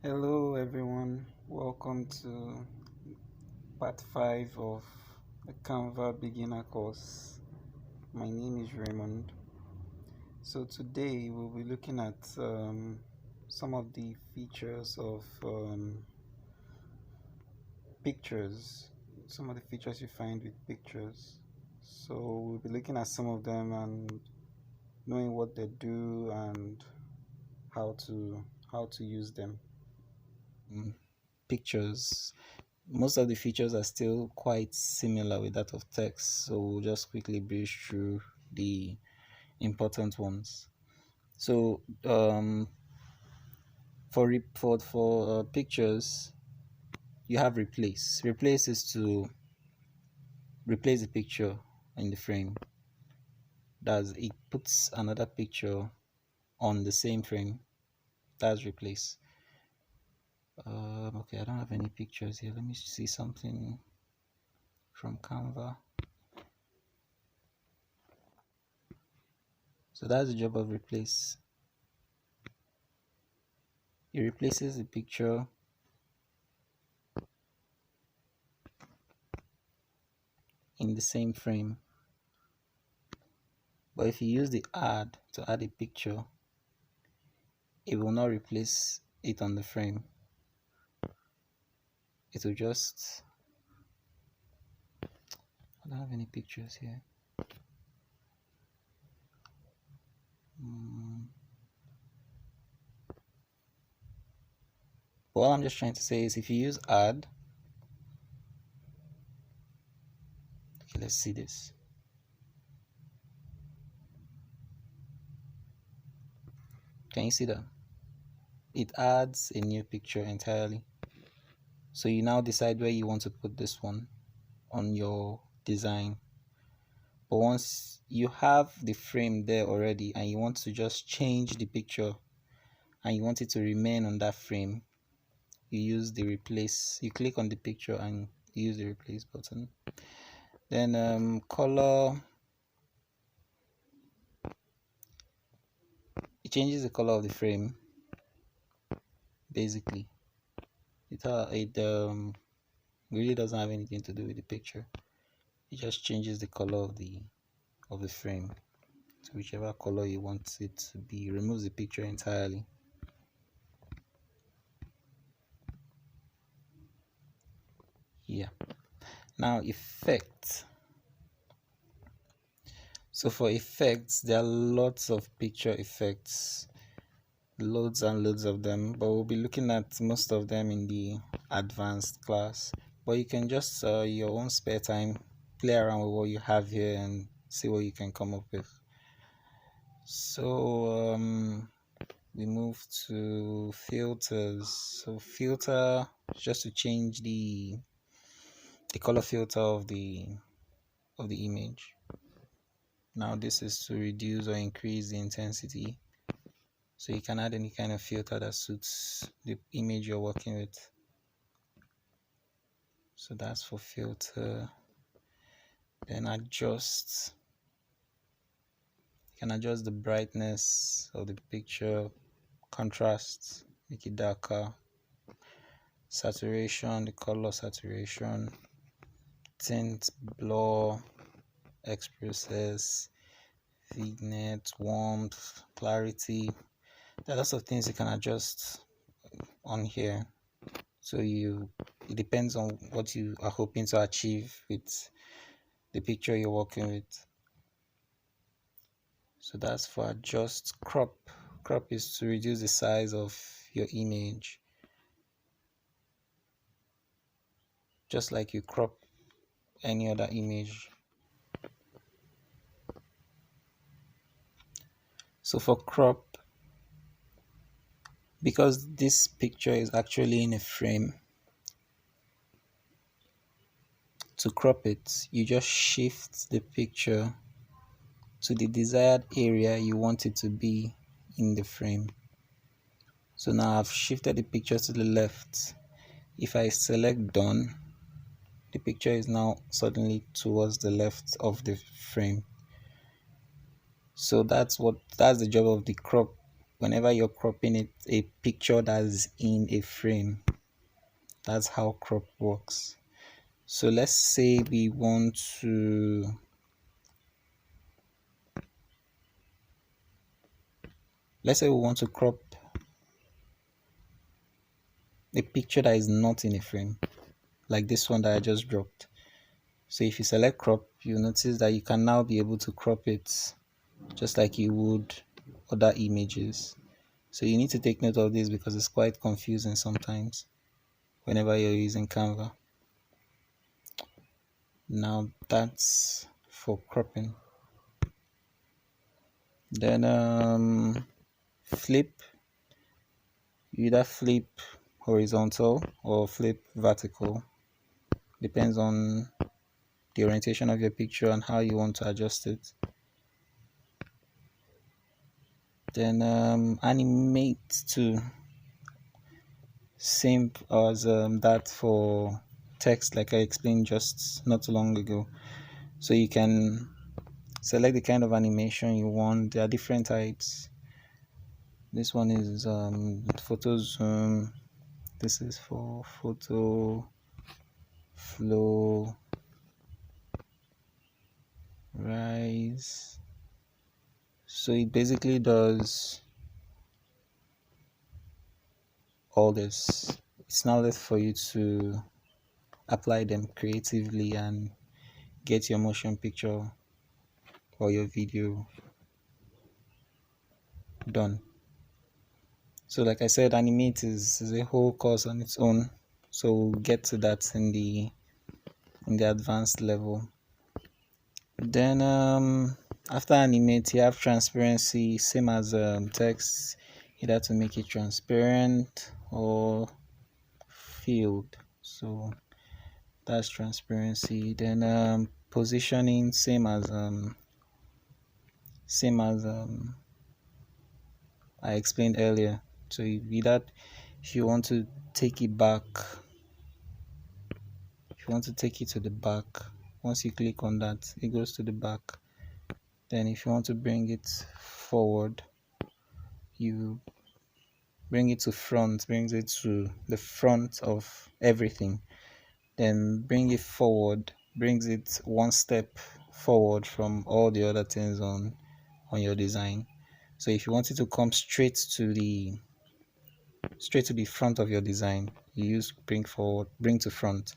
Hello, everyone. Welcome to part 5 of the Canva beginner course. My name is Raymond. So, today we'll be looking at some of the features of pictures, some of the features you find with pictures. So, we'll be looking at some of them and knowing what they do and how to use them. Pictures, most of the features are still quite similar with that of text, so we'll just quickly breeze through the important ones. So for pictures, you have replace. Replace is to replace the picture in the frame. That's it puts another picture on the same frame. That's replace. Okay, I don't have any pictures here. Let me see something from Canva. So that's the job of replace. It replaces the picture in the same frame. But if you use the add to add a picture, it will not replace it on the frame. It will just, I don't have any pictures here. But all I'm just trying to say is if you use add, okay, let's see this. Can you see that? It adds a new picture entirely. So you now decide where you want to put this one on your design. But once you have the frame there already and you want to just change the picture and you want it to remain on that frame, you use the replace. You click on the picture and use the replace button. Then color, it changes the color of the frame. Basically, it really doesn't have anything to do with the picture. It just changes the color of the frame to whichever color you want it to be. Removes the picture entirely. Yeah. Now effects. So for effects, there are lots of picture effects, loads and loads of them, but we'll be looking at most of them in the advanced class. But you can just your own spare time play around with what you have here and see what you can come up with. So we move to filters. So filter is just to change the color filter of the image. Now this is to reduce or increase the intensity. So you can add any kind of filter that suits the image you're working with. So that's for filter. Then adjust. You can adjust the brightness of the picture, contrast, make it darker, saturation, the color saturation, tint, blur, express, vignette, warmth, clarity. There are lots of things you can adjust on here. So it depends on what you are hoping to achieve with the picture you're working with. So that's for adjust. Crop is to reduce the size of your image, just like you crop any other image. So for crop, because this picture is actually in a frame, to crop it, you just shift the picture to the desired area you want it to be in the frame. So now I've shifted the picture to the left. If I select done, the picture is now suddenly towards the left of the frame. So that's the job of the crop whenever you're cropping it, a picture that's in a frame. That's how crop works. So let's say we want to crop a picture that is not in a frame, like this one that I just dropped. So if you select crop, you notice that you can now be able to crop it just like you would other images. So you need to take note of this because it's quite confusing sometimes whenever you're using Canva. Now that's for cropping. Then flip, you either flip horizontal or flip vertical. Depends on the orientation of your picture and how you want to adjust it. Then animate to, same as that for text, like I explained just not too long ago. So you can select the kind of animation you want. There are different types. This one is photo zoom. This is for photo flow, rise. So it basically does all this. It's now left for you to apply them creatively and get your motion picture or your video done. So like I said, animate is a whole course on its own. So we'll get to that in the advanced level. Then after animate, you have transparency, same as text, either to make it transparent or filled. So that's transparency. Then positioning, same as I explained earlier. So with that, if you want to take it back, if you want to take it to the back, once you click on that, it goes to the back. Then if you want to bring it forward, you bring it to front, brings it to the front of everything. Then bring it forward, brings it one step forward from all the other things on your design. So if you want it to come straight to the front of your design, you use bring forward, bring to front.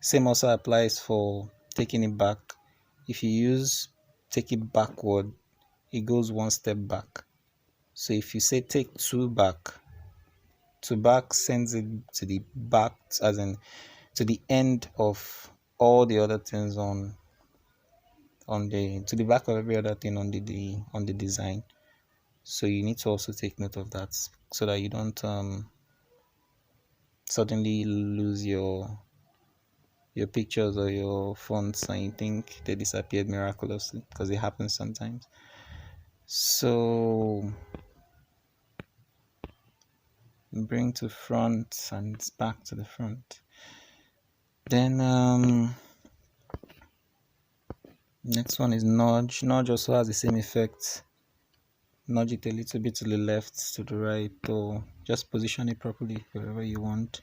Same also applies for taking it back. If you use take it backward, it goes one step back. So if you say take two back, to back sends it to the back, as in to the end of all the other things on the to the back of every other thing on the design. So you need to also take note of that so that you don't suddenly lose your pictures or your fonts and you think they disappeared miraculously, because it happens sometimes. So bring to front and it's back to the front. Then next one is nudge. Nudge also has the same effect. Nudge it a little bit to the left, to the right, or just position it properly wherever you want.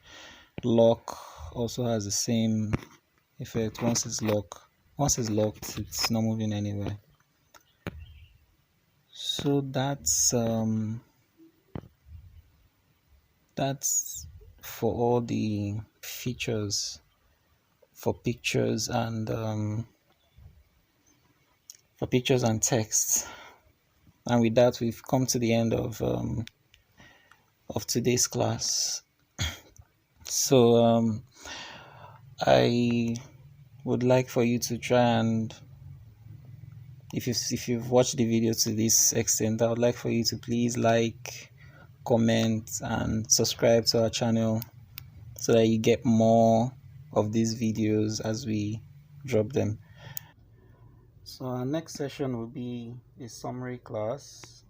Lock also has the same effect. Once it's locked, it's not moving anywhere. So that's for all the features for pictures and text. And with that, we've come to the end of today's class. So I would like for you to try and, if you've watched the video to this extent, I would like for you to please like, comment, and subscribe to our channel so that you get more of these videos as we drop them. So our next session will be a summary class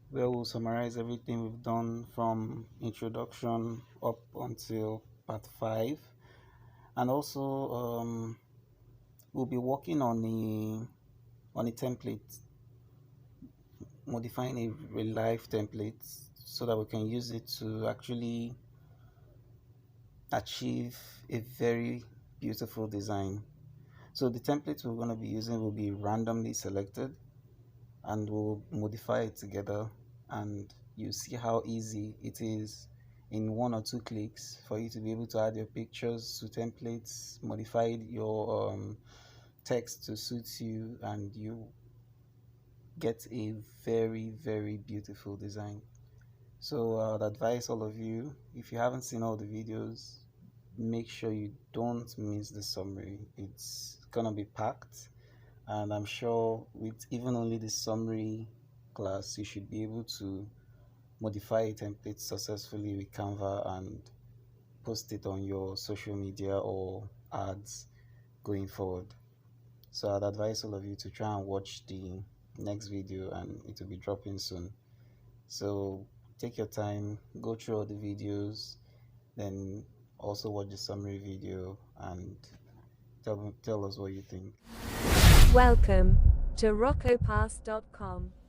where we'll summarize everything we've done from introduction up until part 5, and also we'll be working on a template. modifying a live template so that we can use it to actually achieve a very beautiful design. So the template we're going to be using will be randomly selected, and we'll modify it together, and you see how easy it is in 1 or 2 clicks for you to be able to add your pictures to templates, modify your text to suit you, and you get a very beautiful design. So I'd advise all of you, if you haven't seen all the videos, make sure you don't miss the summary. It's gonna be packed, and I'm sure with even only the summary class you should be able to modify a template successfully with Canva and post it on your social media or ads going forward. So I'd advise all of you to try and watch the next video, and it will be dropping soon. So take your time, go through all the videos, then also watch the summary video and tell us what you think. Welcome to rockopass.com.